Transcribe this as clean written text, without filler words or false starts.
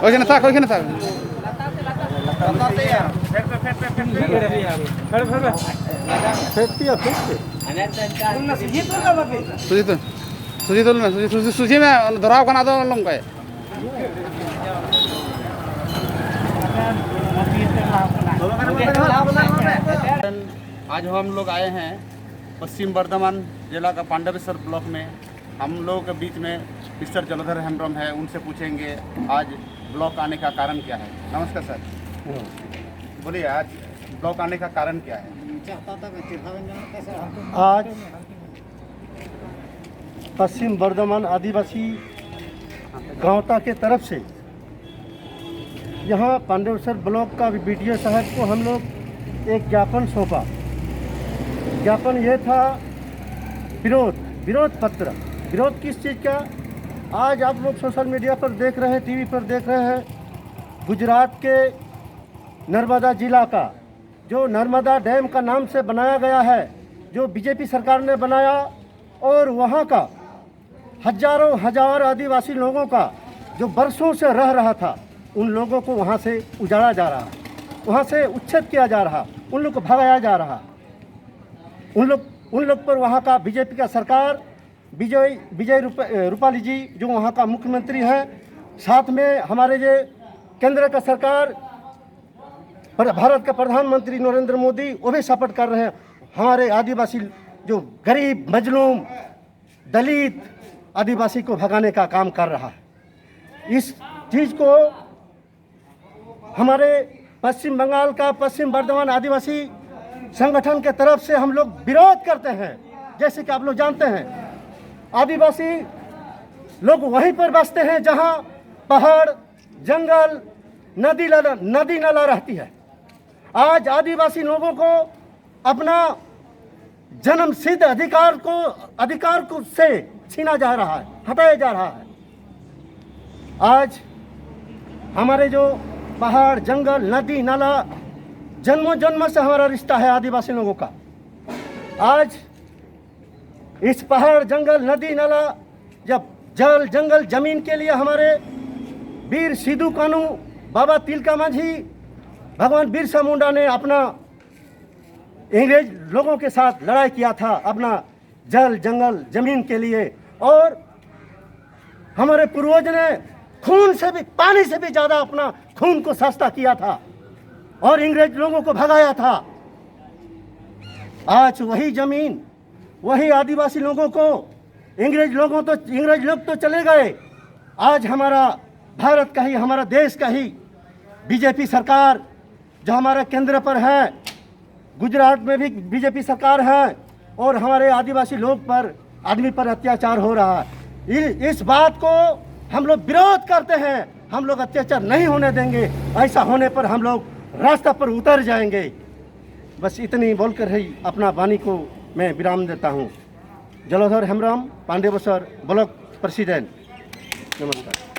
ওইখানে থাক, ওইখানে থাক। সুজি তো, সুজি তোল না, সুজি में धराव खाना दो लोग का। आज हम लोग आए हैं पश्चिम बर्धमान जिला का पांडवेश्वर ब्लॉक में। हम लोगों के बीच में मिस्टर जलधर हेम्ब्रम है, उनसे पूछेंगे आज ब्लॉक आने का कारण क्या है। नमस्कार सर, बोलिए आज ब्लॉक आने का कारण क्या है। आज पश्चिम बर्धमान आदिवासी गांवता के तरफ से यहाँ पांडवेश्वर ब्लॉक का बीडीओ साहब को हम लोग एक ज्ञापन सौंपा। ज्ञापन ये था विरोध पत्र। विरोध किस चीज़ का? आज आप लोग सोशल मीडिया पर देख रहे हैं, टीवी पर देख रहे हैं, गुजरात के नर्मदा जिला का जो नर्मदा डैम का नाम से बनाया गया है, जो बीजेपी सरकार ने बनाया, और वहाँ का हजारों हजार आदिवासी लोगों का जो बरसों से रह रहा था, उन लोगों को वहाँ से उजाड़ा जा रहा, वहाँ से उच्छेद किया जा रहा, उन लोग को भगाया जा रहा। उन लोग पर वहाँ का बीजेपी का सरकार विजय रूपाली जी जो वहाँ का मुख्यमंत्री हैं, साथ में हमारे जो केंद्र का सरकार भारत का प्रधानमंत्री नरेंद्र मोदी, वो भी सपोर्ट कर रहे हैं। हमारे आदिवासी जो गरीब मजलूम दलित आदिवासी को भगाने का काम कर रहा है। इस चीज़ को हमारे पश्चिम बंगाल का पश्चिम बर्धमान आदिवासी संगठन के तरफ से हम लोग विरोध करते हैं। जैसे कि आप लोग जानते हैं, आदिवासी लोग वहीं पर बसते हैं जहां पहाड़, जंगल, नदी नाला रहती है। आज आदिवासी लोगों को अपना जन्म सिद्ध अधिकार को से छीना जा रहा है, हटाया जा रहा है। आज हमारे जो पहाड़, जंगल, नदी नाला जन्मों से हमारा रिश्ता है आदिवासी लोगों का। आज इस पहाड़, जंगल, नदी नाला, जब जल जंगल जमीन के लिए हमारे वीर सिद्धू कानू, बाबा तिलका माझी, भगवान बिरसा मुंडा ने अपना अंग्रेज लोगों के साथ लड़ाई किया था अपना जल जंगल जमीन के लिए, और हमारे पूर्वज ने खून से भी, पानी से भी ज़्यादा अपना खून को सस्ता किया था और अंग्रेज लोगों को भगाया था। आज वही जमीन, वही आदिवासी लोगों को अंग्रेज लोग तो चले गए। आज हमारा भारत का ही, हमारा देश का ही बीजेपी सरकार जो हमारे केंद्र पर है, गुजरात में भी बीजेपी सरकार है, और हमारे आदिवासी लोग पर, आदमी पर अत्याचार हो रहा है। इस बात को हम लोग विरोध करते हैं। हम लोग अत्याचार नहीं होने देंगे। ऐसा होने पर हम लोग रास्ता पर उतर जाएंगे। बस इतनी बोलकर ही अपना वाणी को मैं विराम देता हूँ। जलधर हेम्ब्रम, पांडवेश्वर ब्लॉक प्रेसिडेंट। नमस्कार।